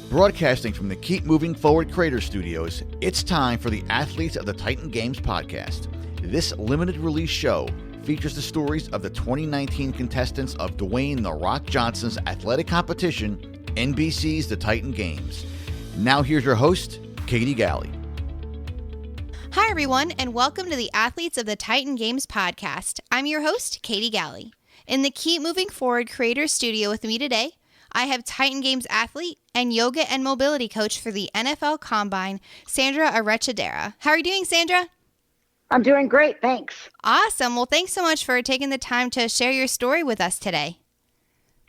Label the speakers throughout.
Speaker 1: Broadcasting from the Keep Moving Forward Creator Studios, it's time for the Athletes of the Titan Games podcast. This limited release show features the stories of the 2019 contestants of Dwayne "The Rock" Johnson's athletic competition, NBC's The Titan Games. Now here's your host, Katie Galley.
Speaker 2: Hi everyone, and welcome to the Athletes of the Titan Games podcast. I'm your host, Katie Galley. In the Keep Moving Forward Creator Studio with me today, I have Titan Games athlete and yoga and mobility coach for the NFL Combine, Sandra Arechaederra. How are you doing, Sandra?
Speaker 3: I'm doing great, thanks.
Speaker 2: Awesome. Well, thanks so much for taking the time to share your story with us today.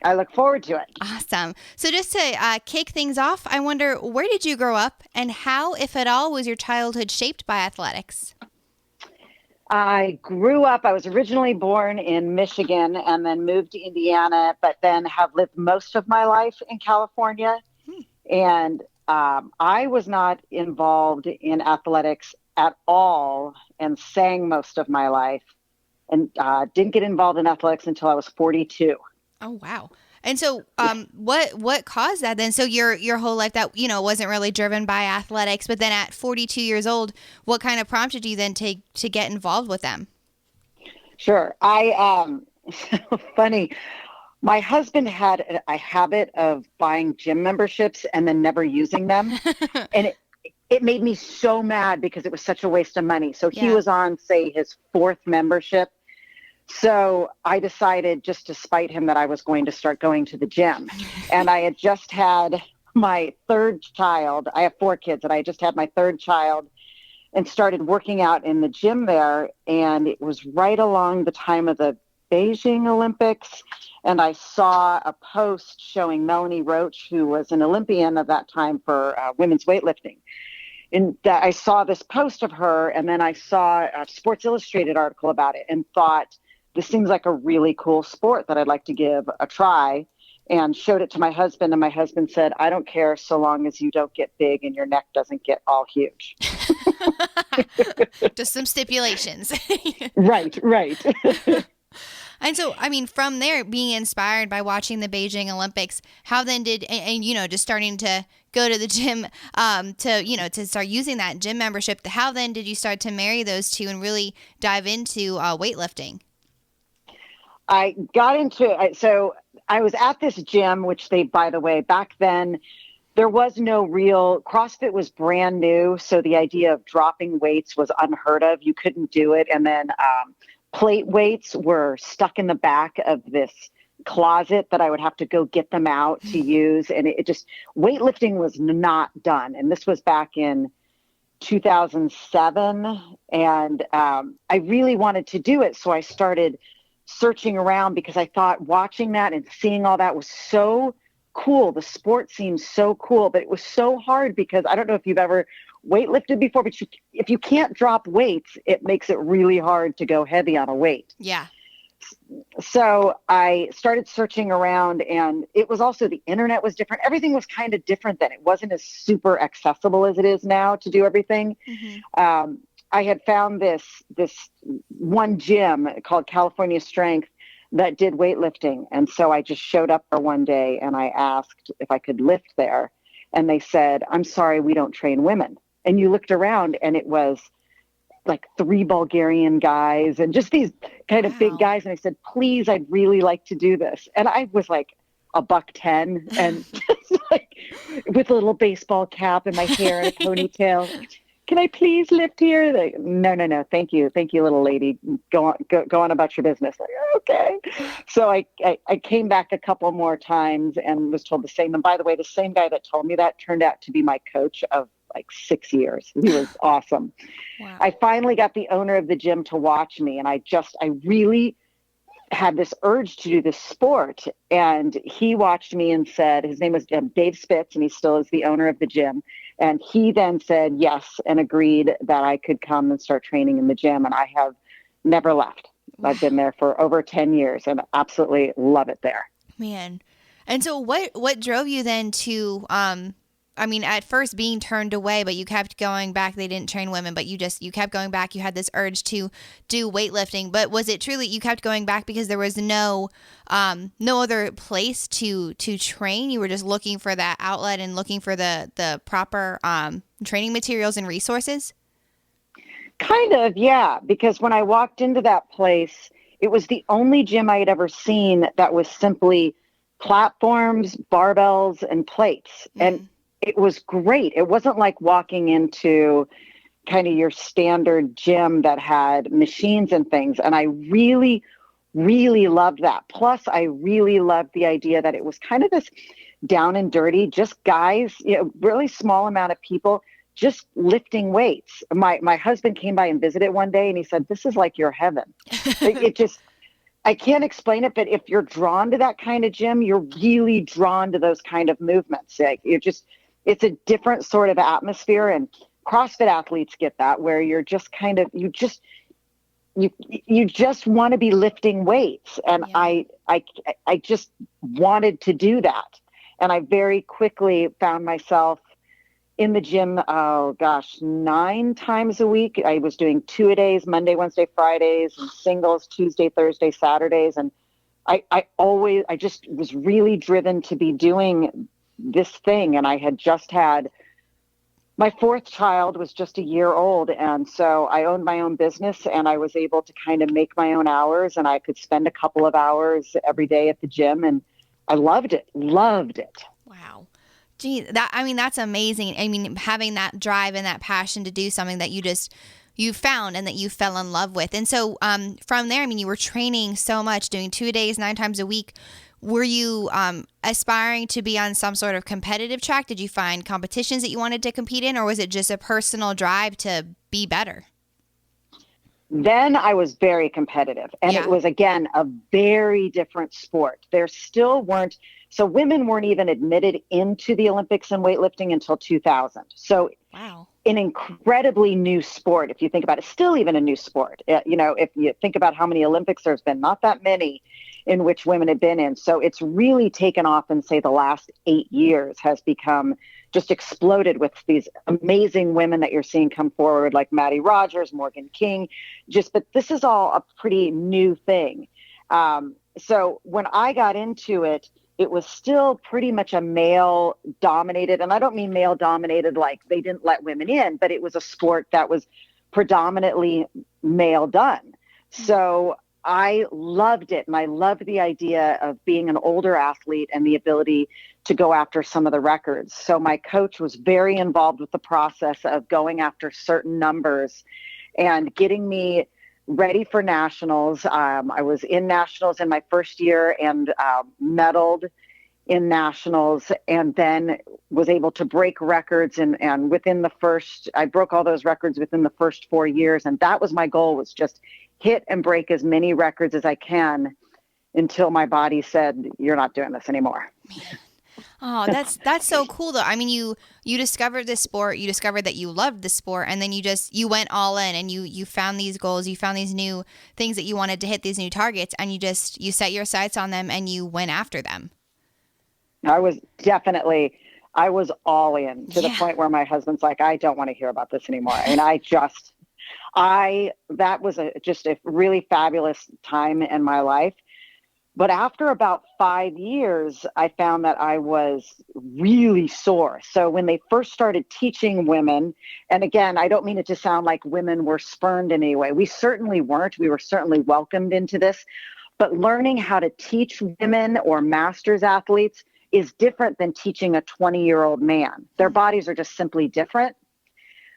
Speaker 3: I look forward to it.
Speaker 2: Awesome. So just to kick things off, I wonder, where did you grow up and how, if at all, was your childhood shaped by athletics?
Speaker 3: I was originally born in Michigan and then moved to Indiana, but then have lived most of my life in California. And I was not involved in athletics at all and sang most of my life and didn't get involved in athletics until I was 42.
Speaker 2: Oh, wow. And so what caused that then? So your whole life that, wasn't really driven by athletics, but then at 42 years old, what kind of prompted you then to get involved with them? Sure.
Speaker 3: Funny. My husband had a habit of buying gym memberships and then never using them. And it made me so mad because it was such a waste of money. So he was on, say, his fourth membership. So I decided, just to spite him, that I was going to start going to the gym. And I had just had my third child. I have 4 kids, and I just had my third child and started working out in the gym there. And it was right along the time of the Beijing Olympics. And I saw a post showing Melanie Roach, who was an Olympian of that time for women's weightlifting. And I saw this post of her, and then I saw a Sports Illustrated article about it and thought, this seems like a really cool sport that I'd like to give a try, and showed it to my husband. And my husband said, I don't care so long as you don't get big and your neck doesn't get all huge.
Speaker 2: Just some stipulations.
Speaker 3: Right.
Speaker 2: And so, from there, being inspired by watching the Beijing Olympics, how then just starting to go to the gym, to start using that gym membership, how then did you start to marry those two and really dive into weightlifting?
Speaker 3: I got into so I was at this gym, which by the way, back then, there was no real, CrossFit was brand new. So the idea of dropping weights was unheard of. You couldn't do it. And then plate weights were stuck in the back of this closet that I would have to go get them out to use. And it just, weightlifting was not done. And this was back in 2007. And I really wanted to do it. So I started searching around because I thought watching that and seeing all that was so cool. The sport seemed so cool, but it was so hard because I don't know if you've ever weightlifted before, but if you can't drop weights, it makes it really hard to go heavy on a weight.
Speaker 2: Yeah.
Speaker 3: So I started searching around, and it was also, the internet was different. Everything was kind of different then. It wasn't as super accessible as it is now to do everything. Mm-hmm. I had found this one gym called California Strength that did weightlifting. And so I just showed up there one day and I asked if I could lift there. And they said, I'm sorry, we don't train women. And you looked around and it was like 3 Bulgarian guys and just these kind of big guys. And I said, please, I'd really like to do this. And I was like $110 and just like with a little baseball cap and my hair and a ponytail. Can I please lift here? Like, no. Thank you, little lady. Go on about your business. Like, okay. So I came back a couple more times and was told the same. And by the way, the same guy that told me that turned out to be my coach of like 6 years. He was awesome. Wow. I finally got the owner of the gym to watch me, and I really had this urge to do this sport. And he watched me and said, his name was Dave Spitz, and he still is the owner of the gym. And he then said yes and agreed that I could come and start training in the gym. And I have never left. Wow. I've been there for over 10 years and absolutely love it there.
Speaker 2: Man. And so what drove you then to, I mean, at first being turned away, but you kept going back. They didn't train women, but you kept going back. You had this urge to do weightlifting, but was it truly you kept going back because there was no other place to train? You were just looking for that outlet and looking for the proper training materials and resources?
Speaker 3: Kind of, yeah, because when I walked into that place, it was the only gym I had ever seen that was simply platforms, barbells, and plates. And it was great. It wasn't like walking into kind of your standard gym that had machines and things. And I really, really loved that. Plus, I really loved the idea that it was kind of this down and dirty, just guys, really small amount of people just lifting weights. My husband came by and visited one day and he said, "This is like your heaven." It just, I can't explain it, but if you're drawn to that kind of gym, you're really drawn to those kind of movements. Like it's a different sort of atmosphere, and CrossFit athletes get that, where you're just kind of, you just want to be lifting weights. And
Speaker 2: Yeah.
Speaker 3: I just wanted to do that. And I very quickly found myself in the gym, 9 times a week. I was doing 2-a-days, Monday, Wednesday, Fridays, and singles, Tuesday, Thursday, Saturdays. And I just was really driven to be doing this thing. And I had just had, my 4th child was just a year old. And so I owned my own business and I was able to kind of make my own hours, and I could spend a couple of hours every day at the gym. And I loved it.
Speaker 2: Wow. Gee, that's amazing. I mean, having that drive and that passion to do something that you found and that you fell in love with. And so from there, I mean, you were training so much, doing 2-a-days, 9 times a week. Were you aspiring to be on some sort of competitive track? Did you find competitions that you wanted to compete in, or was it just a personal drive to be better?
Speaker 3: Then I was very competitive, and It was, again, a very different sport. There still weren't, so women weren't even admitted into the Olympics in weightlifting until 2000. So
Speaker 2: wow.
Speaker 3: An incredibly new sport, if you think about it, still even a new sport. If you think about how many Olympics there's been, not that many in which women have been in. So it's really taken off in, say, the last 8 years, has become just exploded with these amazing women that you're seeing come forward, like Maddie Rogers, Morgan King, but this is all a pretty new thing. So when I got into it, it was still pretty much a male dominated, and I don't mean male dominated like they didn't let women in, but it was a sport that was predominantly male done. So I loved it, and I loved the idea of being an older athlete and the ability to go after some of the records. So my coach was very involved with the process of going after certain numbers and getting me ready for nationals. I was in nationals in my first year and medaled in nationals, and then was able to break records. And I broke all those records within the first 4 years. And that was my goal, was just hit and break as many records as I can until my body said, "You're not doing this anymore."
Speaker 2: Oh, that's so cool though. I mean, you discovered this sport, you discovered that you loved the sport, and then you went all in, and you found these goals, you found these new things that you wanted to hit, these new targets, and you set your sights on them and you went after them.
Speaker 3: I was all in, to the point where my husband's like, "I don't want to hear about this anymore." And that was just a really fabulous time in my life. But after about 5 years, I found that I was really sore. So when they first started teaching women, and again, I don't mean it to sound like women were spurned in any way. We certainly weren't. We were certainly welcomed into this. But learning how to teach women or masters athletes is different than teaching a 20-year-old man. Their bodies are just simply different.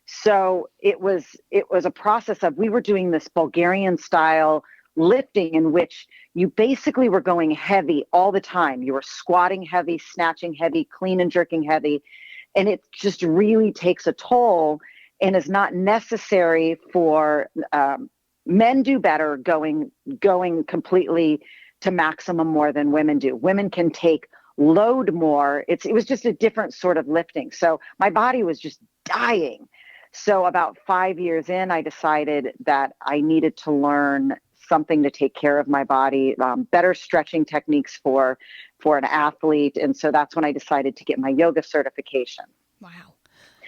Speaker 3: So it was a process of, we were doing this Bulgarian style lifting in which you basically were going heavy all the time. You were squatting heavy, snatching heavy, clean and jerking heavy. And it just really takes a toll and is not necessary for men. Do better going completely to maximum more than women do. Women can take load more. It was just a different sort of lifting. So my body was just dying. So about 5 years in, I decided that I needed to learn something to take care of my body, better stretching techniques for an athlete. And so that's when I decided to get my yoga certification.
Speaker 2: Wow.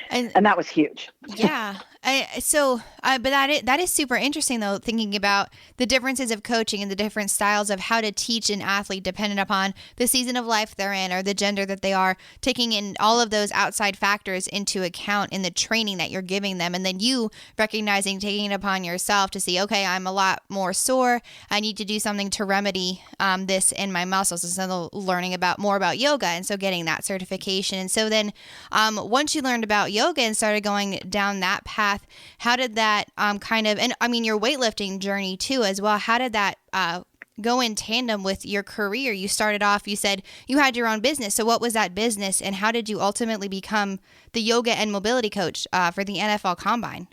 Speaker 3: And that was huge.
Speaker 2: Yeah. But that is super interesting, though, thinking about the differences of coaching and the different styles of how to teach an athlete dependent upon the season of life they're in or the gender that they are, taking in all of those outside factors into account in the training that you're giving them. And then you recognizing, taking it upon yourself to see, okay, I'm a lot more sore. I need to do something to remedy this in my muscles. So learning more about yoga. And so getting that certification. And so then once you learned about yoga and started going down that path, how did that your weightlifting journey too as well, how did that go in tandem with your career? You started off, you said you had your own business. So what was that business, and how did you ultimately become the yoga and mobility coach for the NFL Combine?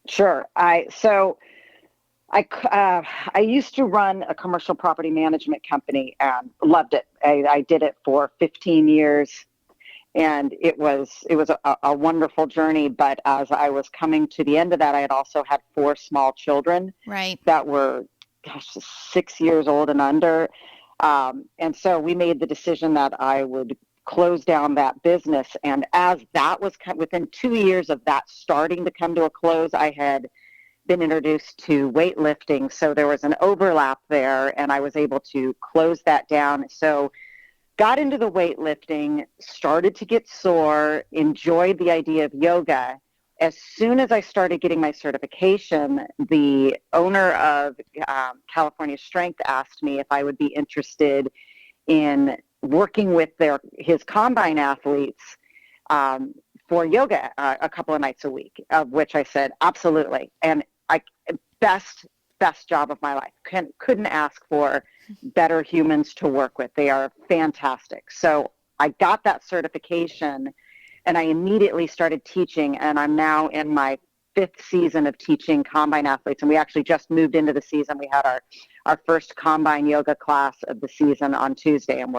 Speaker 3: Sure. I used to run a commercial property management company and loved it. I did it for 15 years. And it was a wonderful journey. But as I was coming to the end of that, I had also had 4 small children that were, 6 years old and under. And so we made the decision that I would close down that business. And as that was within 2 years of that starting to come to a close, I had been introduced to weightlifting. So there was an overlap there, and I was able to close that down. So got into the weightlifting, started to get sore, enjoyed the idea of yoga. As soon as I started getting my certification, the owner of California Strength asked me if I would be interested in working with his combine athletes for yoga a couple of nights a week, of which I said, absolutely. And best job of my life. Couldn't ask for better humans to work with. They are fantastic. So I got that certification and I immediately started teaching, and I'm now in my 5th season of teaching combine athletes. And we actually just moved into the season. We had our first combine yoga class of the season on Tuesday, and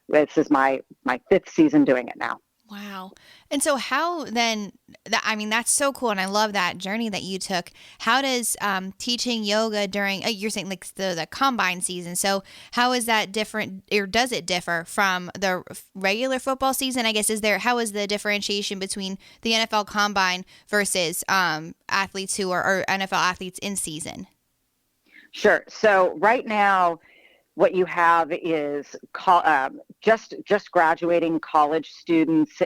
Speaker 3: this is my 5th season doing it now.
Speaker 2: Wow. And so how then, that's so cool. And I love that journey that you took. How does teaching yoga during, you're saying like the combine season. So how is that different, or does it differ from the regular football season? I guess, how is the differentiation between the NFL Combine versus athletes who are NFL athletes in season?
Speaker 3: Sure. So right now, what you have is just graduating college students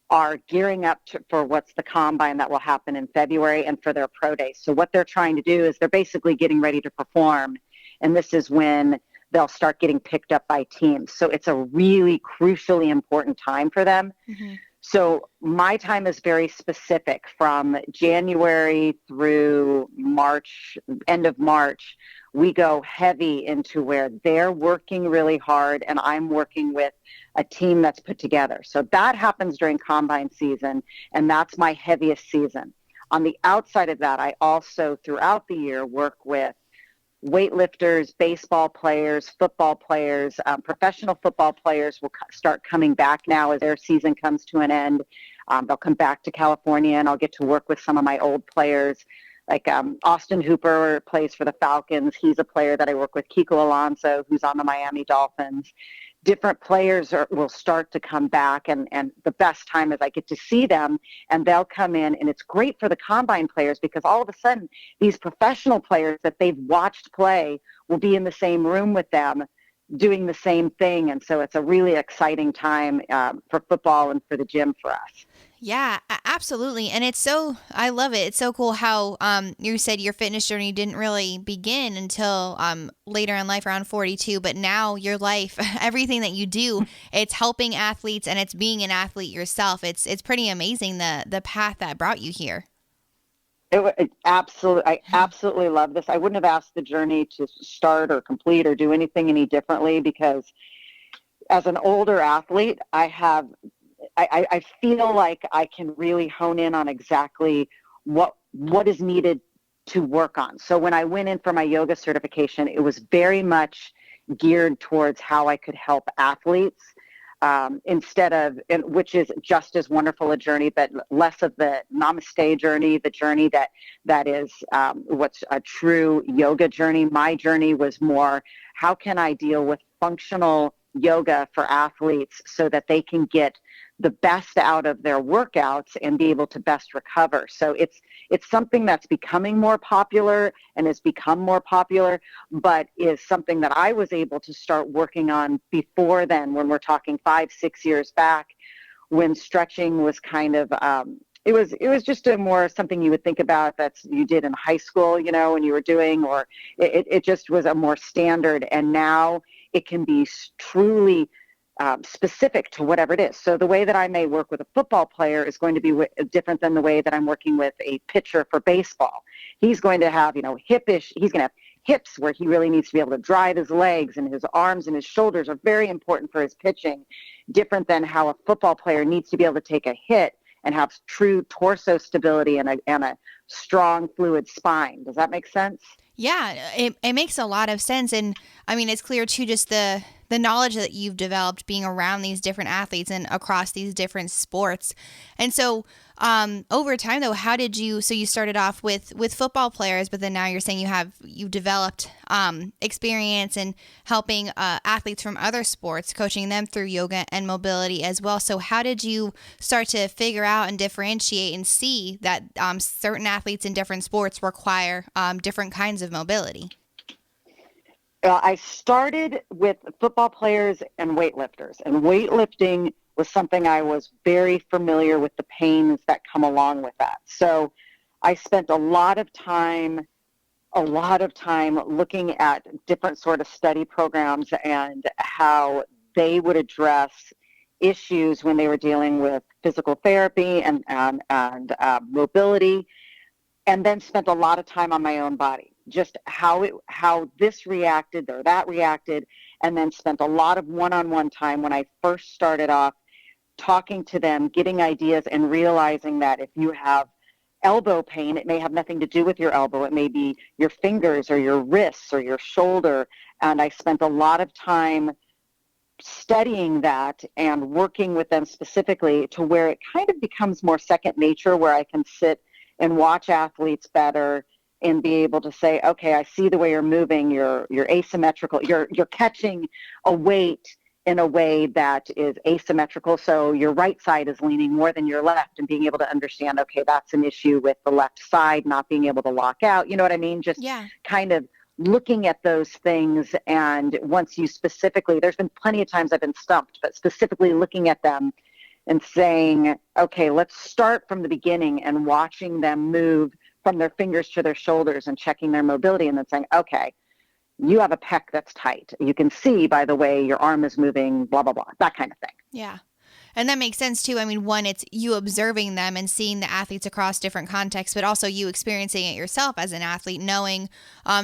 Speaker 3: are gearing up for what's the combine that will happen in February, and for their pro days. So what they're trying to do is they're basically getting ready to perform, and this is when they'll start getting picked up by teams. So it's a really crucially important time for them. Mm-hmm. So my time is very specific from January through March, end of March. We go heavy into where they're working really hard and I'm working with a team that's put together. So that happens during combine season, and that's my heaviest season. On the outside of that, I also throughout the year work with weightlifters, baseball players, football players, professional football players will start coming back now as their season comes to an end. They'll come back to California, and I'll get to work with some of my old players. Like Austin Hooper plays for the Falcons. He's a player that I work with. Kiko Alonso, who's on the Miami Dolphins. Different players will start to come back, and the best time is I get to see them, and they'll come in, and it's great for the combine players because all of a sudden these professional players that they've watched play will be in the same room with them doing the same thing, and so it's a really exciting time for football and for the gym for us.
Speaker 2: Yeah, absolutely. And I love it. It's so cool how you said your fitness journey didn't really begin until later in life, around 42. But now your life, everything that you do, it's helping athletes and it's being an athlete yourself. It's pretty amazing the path that brought you here.
Speaker 3: I absolutely love this. I wouldn't have asked the journey to start or complete or do anything any differently because as an older athlete, I feel like I can really hone in on exactly what is needed to work on. So when I went in for my yoga certification, it was very much geared towards how I could help athletes which is just as wonderful a journey, but less of the namaste journey, the journey that is what's a true yoga journey. My journey was more, how can I deal with functional yoga for athletes so that they can get the best out of their workouts and be able to best recover. So it's something that's becoming more popular and has become more popular, but is something that I was able to start working on before then, when we're talking 5-6 years back, when stretching was kind of it was just a more something you would think about that's you did in high school, when you were doing, or it just was a more standard. And now it can be truly specific to whatever it is. So the way that I may work with a football player is going to be different than the way that I'm working with a pitcher for baseball. He's going to have, he's going to have hips where he really needs to be able to drive his legs, and his arms and his shoulders are very important for his pitching, different than how a football player needs to be able to take a hit and have true torso stability and a strong, fluid spine. Does that make sense?
Speaker 2: Yeah, it makes a lot of sense. And I mean, it's clear too, just the knowledge that you've developed being around these different athletes and across these different sports. And so over time though, so you started off with football players, but then now you're saying you've developed experience in helping athletes from other sports, coaching them through yoga and mobility as well. So how did you start to figure out and differentiate and see that certain athletes in different sports require different kinds of mobility?
Speaker 3: I started with football players and weightlifters, and weightlifting was something I was very familiar with, the pains that come along with that. So I spent a lot of time looking at different sort of study programs and how they would address issues when they were dealing with physical therapy and mobility, and then spent a lot of time on my own body, just how this reacted or that reacted, and then spent a lot of one-on-one time when I first started off talking to them, getting ideas, and realizing that if you have elbow pain, it may have nothing to do with your elbow. It may be your fingers or your wrists or your shoulder. And I spent a lot of time studying that and working with them specifically to where it kind of becomes more second nature, where I can sit and watch athletes better and be able to say, okay, I see the way you're moving, you're asymmetrical, you're catching a weight in a way that is asymmetrical. So your right side is leaning more than your left, and being able to understand, okay, that's an issue with the left side not being able to lock out. You know what I mean? Just kind of looking at those things. And once you specifically, there's been plenty of times I've been stumped, but specifically looking at them and saying, okay, let's start from the beginning and watching them move from their fingers to their shoulders and checking their mobility, and then saying, okay, you have a pec that's tight. You can see by the way your arm is moving, blah, blah, blah, that kind of thing.
Speaker 2: Yeah. And that makes sense too. I mean, one, it's you observing them and seeing the athletes across different contexts, but also you experiencing it yourself as an athlete, knowing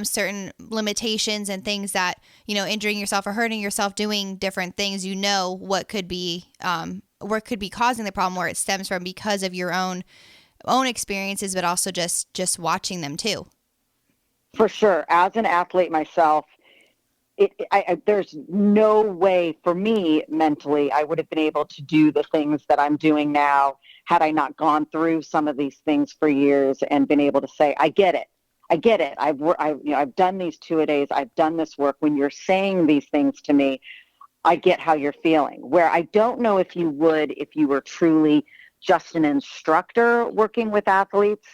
Speaker 2: certain limitations and things that, injuring yourself or hurting yourself, doing different things, what could be causing the problem, where it stems from because of your own experiences, but also just watching them too.
Speaker 3: For sure. As an athlete myself, there's no way for me mentally I would have been able to do the things that I'm doing now had I not gone through some of these things for years and been able to say, I get it. I've done these 2-a-days. I've done this work. When you're saying these things to me, I get how you're feeling. Where I don't know if you were truly just an instructor working with athletes,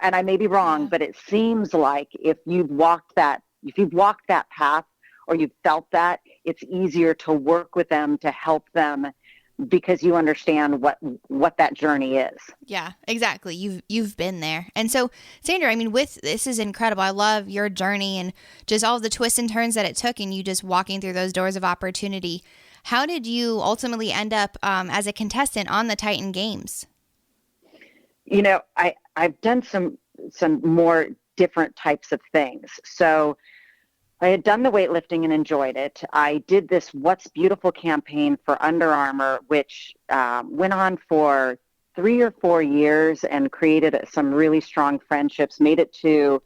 Speaker 3: and I may be wrong, but it seems like if you've walked that path or you've felt that, it's easier to work with them to help them because you understand what that journey is.
Speaker 2: Yeah, exactly. You've been there. And so, Sandra, I mean, this is incredible. I love your journey and just all of the twists and turns that it took, and you just walking through those doors of opportunity. How did you ultimately end up as a contestant on the Titan Games?
Speaker 3: I've done some more different types of things. So I had done the weightlifting and enjoyed it. I did this What's Beautiful campaign for Under Armour, which went on for 3 or 4 years and created some really strong friendships, made it to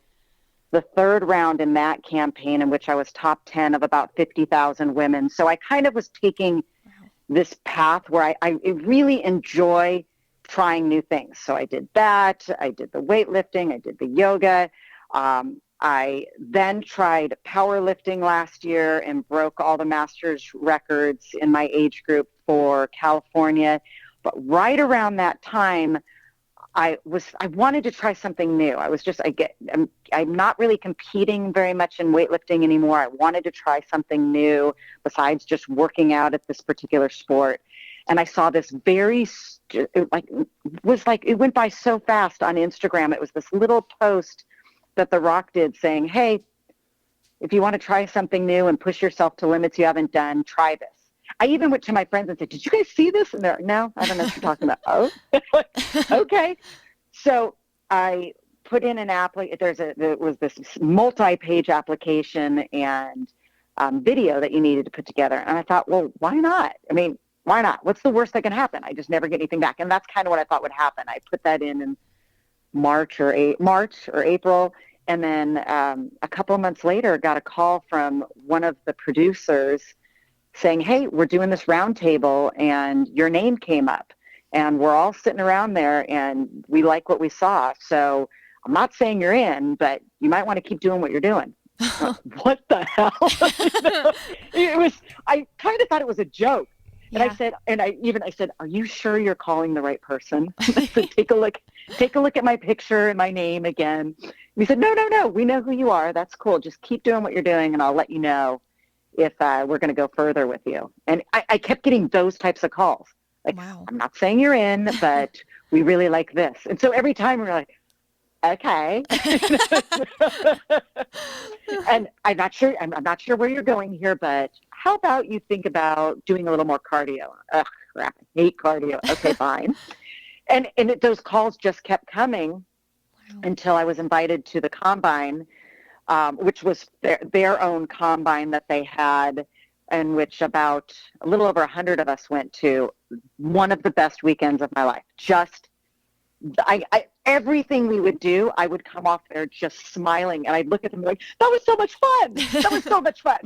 Speaker 3: the third round in that campaign, in which I was top 10 of about 50,000 women. So I kind of was taking this path where I really enjoy trying new things. So I did that. I did the weightlifting. I did the yoga. I then tried powerlifting last year and broke all the masters records in my age group for California. But right around that time, I wanted to try something new. I'm not really competing very much in weightlifting anymore. I wanted to try something new besides just working out at this particular sport. And I saw this it went by so fast on Instagram. It was this little post that The Rock did saying, hey, if you want to try something new and push yourself to limits you haven't done, try this. I even went to my friends and said, did you guys see this? And they're like, no, I don't know what you're talking about. Oh, okay. So I put in an there was this multi-page application and video that you needed to put together. And I thought, well, why not? I mean, why not? What's the worst that can happen? I just never get anything back. And that's kind of what I thought would happen. I put that in March or April. And then a couple of months later, got a call from one of the producers saying, hey, we're doing this roundtable and your name came up and we're all sitting around there and we like what we saw. So I'm not saying you're in, but you might want to keep doing what you're doing. What the hell? I kind of thought it was a joke. And yeah. I said, are you sure you're calling the right person? I said, take a look at my picture and my name again. And he said, no, we know who you are. That's cool. Just keep doing what you're doing and I'll let you know if we're going to go further with you. And I kept getting those types of calls. Like, wow. I'm not saying you're in, but we really like this. And so every time we're like, okay. And I'm not sure where you're going here, but how about you think about doing a little more cardio? Ugh, crap, I hate cardio. Okay, fine. And those calls just kept coming. Wow. Until I was invited to the combine, which was their own combine that they had, in which about a little over 100 of us went to. One of the best weekends of my life. Everything we would do, I would come off there just smiling, and I'd look at them like, that was so much fun. That was so much fun.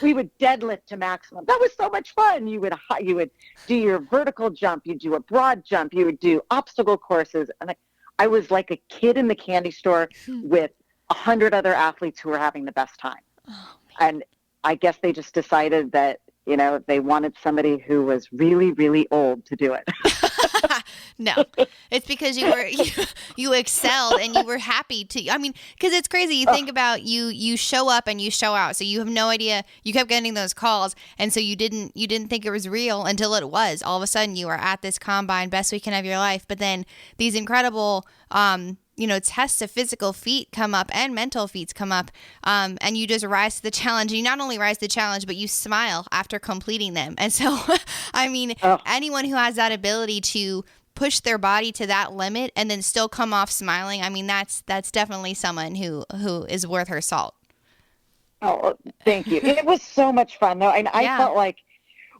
Speaker 3: We would deadlift to maximum. That was so much fun. You would do your vertical jump. You'd do a broad jump. You would do obstacle courses. And I was like a kid in the candy store with 100 other athletes who were having the best time. Oh, and I guess they just decided that, they wanted somebody who was really, really old to do it.
Speaker 2: No, it's because you excelled and you were happy to. I mean, because it's crazy. You think about you show up and you show out, so you have no idea. You kept getting those calls, and so you didn't think it was real until it was. All of a sudden, you are at this combine, best weekend of your life. But then these incredible, tests of physical feat come up and mental feats come up, and you just rise to the challenge. You not only rise to the challenge, but you smile after completing them. And so, I mean, anyone who has that ability to push their body to that limit and then still come off smiling, I mean, that's definitely someone who is worth her salt.
Speaker 3: Oh, thank you. It was so much fun, though. And I felt like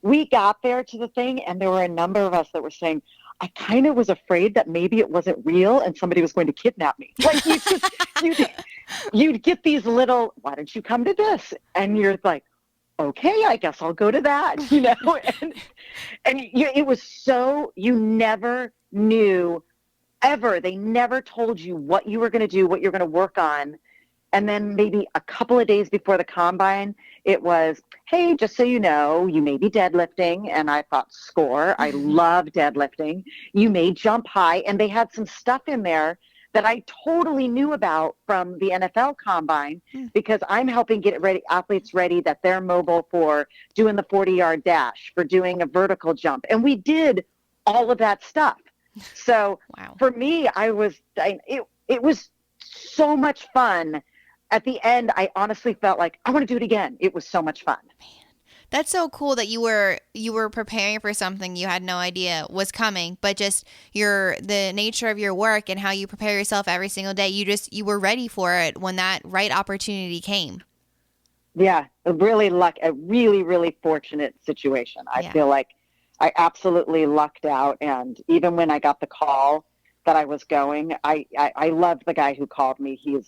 Speaker 3: we got there to the thing, and there were a number of us that were saying, I kind of was afraid that maybe it wasn't real and somebody was going to kidnap me. Like, you'd get these little, why don't you come to this? And you're like, okay, I guess I'll go to that, and it was so, you never knew ever. They never told you what you were going to do, what you're going to work on. And then maybe a couple of days before the combine, it was, hey, just so you know, you may be deadlifting. And I thought, score. I love deadlifting. You may jump high. And they had some stuff in there that I totally knew about from the NFL combine, because I'm helping get athletes ready that they're mobile for doing the 40-yard dash, for doing a vertical jump. And we did all of that stuff. So For me, it was so much fun. At the end, I honestly felt like I want to do it again. It was so much fun.
Speaker 2: Man, that's so cool that you were preparing for something you had no idea was coming, but just the nature of your work and how you prepare yourself every single day. You were ready for it when that right opportunity came.
Speaker 3: Yeah, a really really fortunate situation. I feel like I absolutely lucked out, and even when I got the call that I was going, I loved the guy who called me. He'd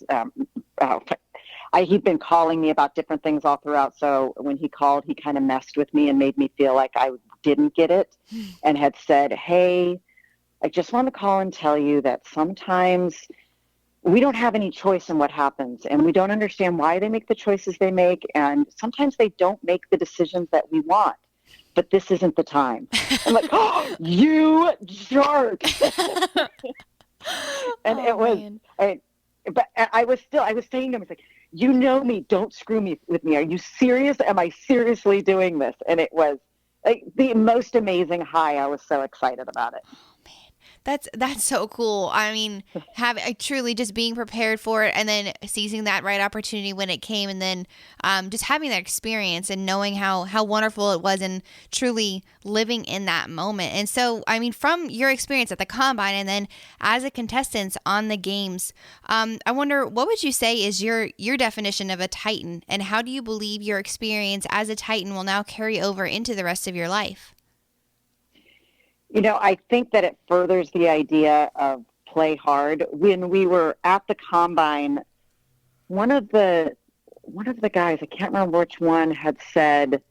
Speaker 3: been calling me about different things all throughout. So when he called, he kind of messed with me and made me feel like I didn't get it, and had said, hey, I just want to call and tell you that sometimes we don't have any choice in what happens, and we don't understand why they make the choices they make. And sometimes they don't make the decisions that we want. but this isn't the time. I'm like, oh, you jerk. And
Speaker 2: Oh,
Speaker 3: it was,
Speaker 2: man.
Speaker 3: but I was saying to him, it's like, you know me, don't screw me with me. Are you serious? Am I seriously doing this? And it was like the most amazing high. I was so excited about it.
Speaker 2: That's so cool. I mean, truly just being prepared for it and then seizing that right opportunity when it came, and then just having that experience and knowing how wonderful it was and truly living in that moment. And so, I mean, from your experience at the Combine and then as a contestant on the games, I wonder, what would you say is your definition of a Titan, and how do you believe your experience as a Titan will now carry over into the rest of your life?
Speaker 3: I think that it furthers the idea of play hard. When we were at the Combine, one of the guys, I can't remember which one, had said,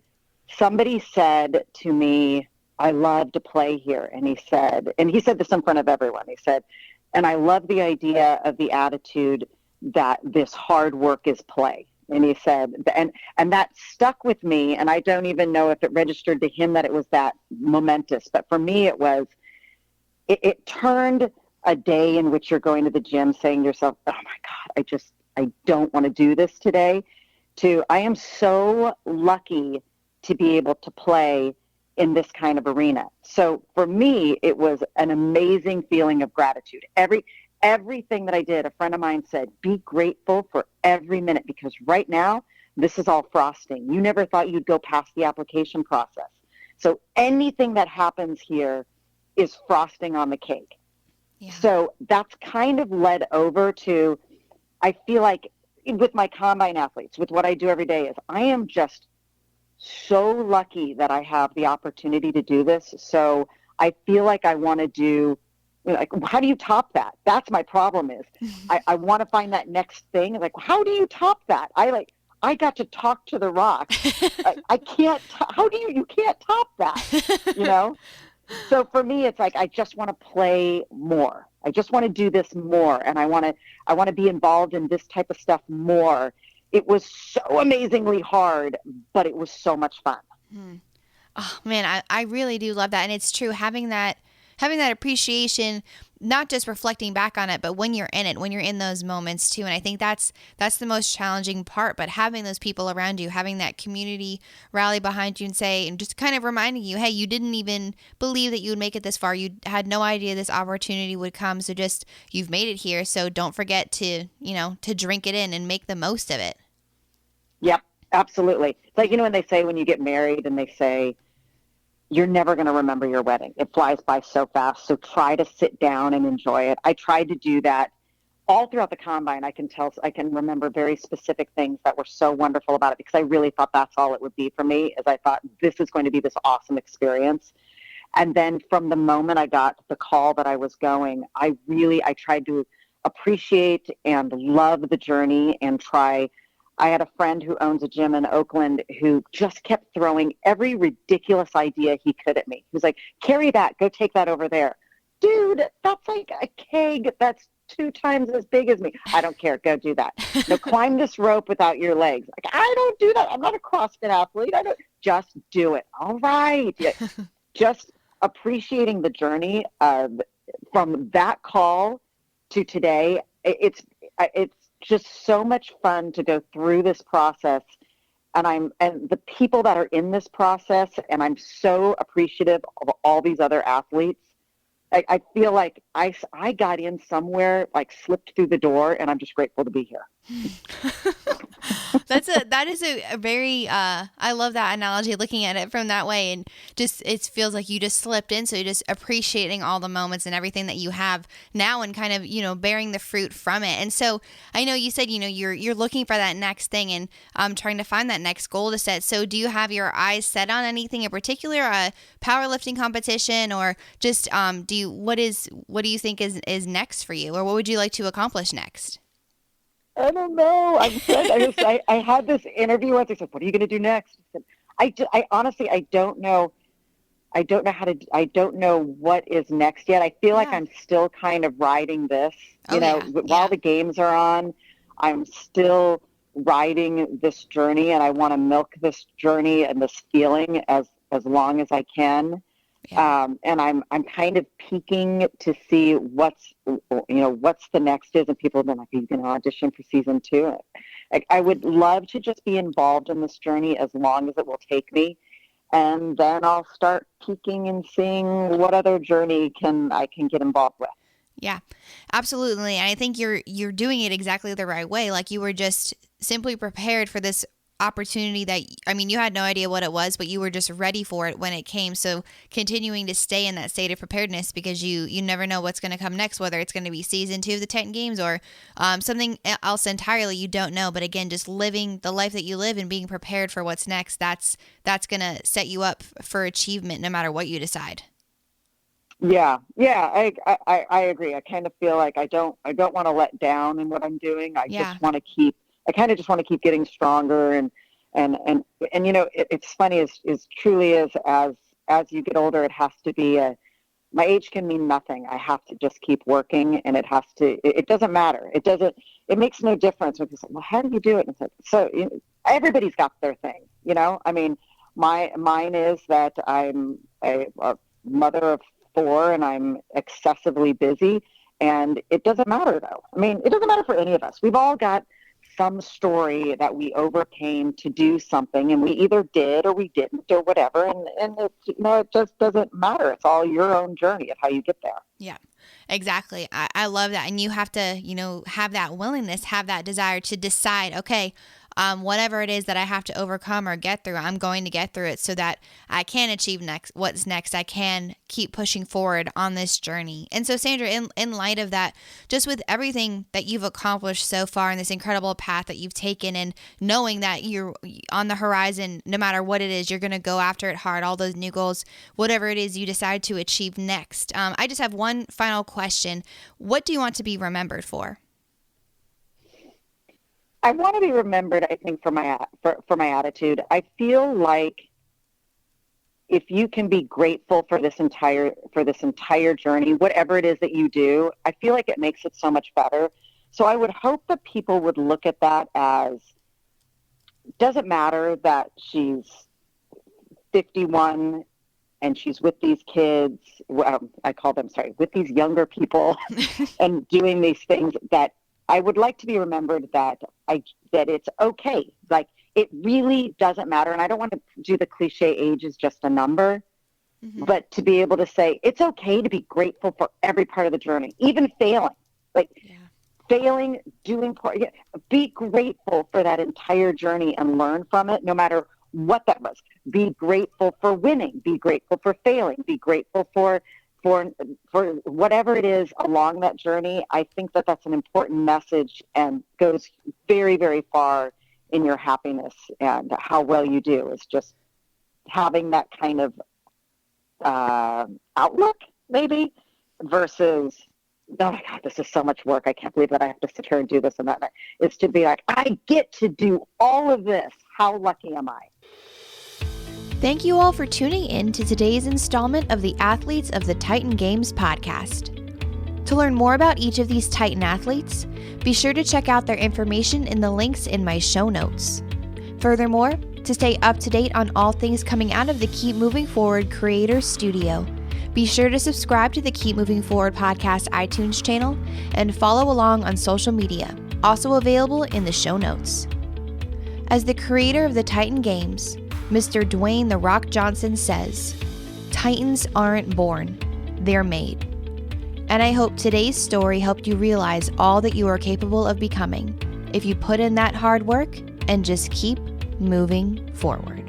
Speaker 3: somebody said to me, I love to play here. And he said this in front of everyone. He said, and I love the idea of the attitude that this hard work is play. And he said, and that stuck with me. And I don't even know if it registered to him that it was that momentous. But for me, it turned a day in which you're going to the gym saying to yourself, oh my God, I don't want to do this today, to I am so lucky to be able to play in this kind of arena. So for me, it was an amazing feeling of gratitude. Everything that I did, a friend of mine said, be grateful for every minute, because right now, this is all frosting. You never thought you'd go past the application process. So anything that happens here is frosting on the cake. Yeah. So that's kind of led over to, I feel like with my Combine athletes, with what I do every day, is I am just so lucky that I have the opportunity to do this. So I feel like I want to do, like, how do you top that? That's my problem is I want to find that next thing. Like, how do you top that? I got to talk to the rock. I can't, you can't top that, So for me, it's like, I just want to play more. I just want to do this more. And I want to be involved in this type of stuff more. It was so amazingly hard, but it was so much fun.
Speaker 2: Oh man, I really do love that. And it's true, having that appreciation, not just reflecting back on it, but when you're in it, when you're in those moments too. And I think that's the most challenging part, but having those people around you, having that community rally behind you and say, and just kind of reminding you, hey, you didn't even believe that you would make it this far. You had no idea this opportunity would come. So just, you've made it here. So don't forget to, to drink it in and make the most of it.
Speaker 3: Yep, absolutely. It's like, when they say when you get married and they say, you're never going to remember your wedding. It flies by so fast. So try to sit down and enjoy it. I tried to do that all throughout the Combine. I can remember very specific things that were so wonderful about it, because I really thought that's all it would be for me, as I thought this is going to be this awesome experience. And then from the moment I got the call that I was going, I tried to appreciate and love the journey and try. I had a friend who owns a gym in Oakland who just kept throwing every ridiculous idea he could at me. He was like, carry that, go take that over there. Dude, that's like a keg that's 2 times as big as me. I don't care, go do that. No, climb this rope without your legs. Like, I don't do that. I'm not a CrossFit athlete. Just do it. All right. Just appreciating the journey from that call to today. It's just so much fun to go through this process, and the people that are in this process, and I'm so appreciative of all these other athletes. I feel like I got in somewhere, like slipped through the door, and I'm just grateful to be here.
Speaker 2: That is a very I love that analogy, looking at it from that way, and just it feels like you just slipped in, so you're just appreciating all the moments and everything that you have now, and kind of bearing the fruit from it. And so I know you said you're looking for that next thing, and trying to find that next goal to set. So do you have your eyes set on anything in particular, a powerlifting competition, or just what do you think is next for you, or what would you like to accomplish next?
Speaker 3: I don't know. I had this interview once. I said, "What are you going to do next?" I said, I honestly, I don't know. I don't know what is next yet. I feel like I'm still kind of riding this, while the games are on. I'm still riding this journey, and I want to milk this journey and this feeling as as long as I can.
Speaker 2: Yeah.
Speaker 3: And I'm kind of peeking to see what's the next is. And people have been like, are you going to audition for season 2? I would love to just be involved in this journey as long as it will take me. And then I'll start peeking and seeing what other journey I can get involved with.
Speaker 2: Yeah, absolutely. And I think you're doing it exactly the right way. Like, you were just simply prepared for this opportunity that, I mean, you had no idea what it was, but you were just ready for it when it came. So continuing to stay in that state of preparedness, because you never know what's going to come next, whether it's going to be season 2 of the Titan Games or something else entirely, you don't know. But again, just living the life that you live and being prepared for what's next, that's going to set you up for achievement no matter what you decide.
Speaker 3: Yeah, I agree. I kind of feel like I don't want to let down in what I'm doing. I kind of just want to keep getting stronger, and it's funny, is truly as you get older, it has to be my age can mean nothing. I have to just keep working, and it doesn't matter. It makes no difference when people say, well, how do you do it? And it's like, so everybody's got their thing, I mean, mine is that I'm a mother of 4 and I'm excessively busy, and it doesn't matter though. I mean, it doesn't matter for any of us. We've all got some story that we overcame to do something, and we either did or we didn't or whatever, and it just doesn't matter. It's all your own journey of how you get there.
Speaker 2: Yeah, exactly. I love that. And you have to, have that willingness, have that desire to decide, okay, whatever it is that I have to overcome or get through, I'm going to get through it so that I can achieve what's next. I can keep pushing forward on this journey. And so, Sandra, in light of that, just with everything that you've accomplished so far in this incredible path that you've taken, and knowing that you're on the horizon, no matter what it is, you're going to go after it hard, all those new goals, whatever it is you decide to achieve next. I just have one final question. What do you want to be remembered for?
Speaker 3: I want to be remembered, I think, for my attitude. I feel like if you can be grateful for this entire journey, whatever it is that you do, I feel like it makes it so much better. So I would hope that people would look at that as, doesn't matter that she's 51 and she's with these kids, with these younger people and doing these things, that I would like to be remembered that it's okay. Like, it really doesn't matter. And I don't want to do the cliche, age is just a number, but to be able to say, it's okay to be grateful for every part of the journey, even failing, failing, be grateful for that entire journey and learn from it, no matter what that was. Be grateful for winning, be grateful for failing, be grateful for whatever it is along that journey. I think that that's an important message and goes very, very far in your happiness and how well you do, is just having that kind of outlook, maybe, versus, oh my God, this is so much work. I can't believe that I have to sit here and do this and that. It's to be like, I get to do all of this. How lucky am I?
Speaker 2: Thank you all for tuning in to today's installment of the Athletes of the Titan Games podcast. To learn more about each of these Titan athletes, be sure to check out their information in the links in my show notes. Furthermore, to stay up to date on all things coming out of the Keep Moving Forward Creators Studio, be sure to subscribe to the Keep Moving Forward podcast iTunes channel and follow along on social media, also available in the show notes. As the creator of the Titan Games, Mr. Dwayne "The Rock" Johnson says, "Titans aren't born, they're made." And I hope today's story helped you realize all that you are capable of becoming if you put in that hard work and just keep moving forward.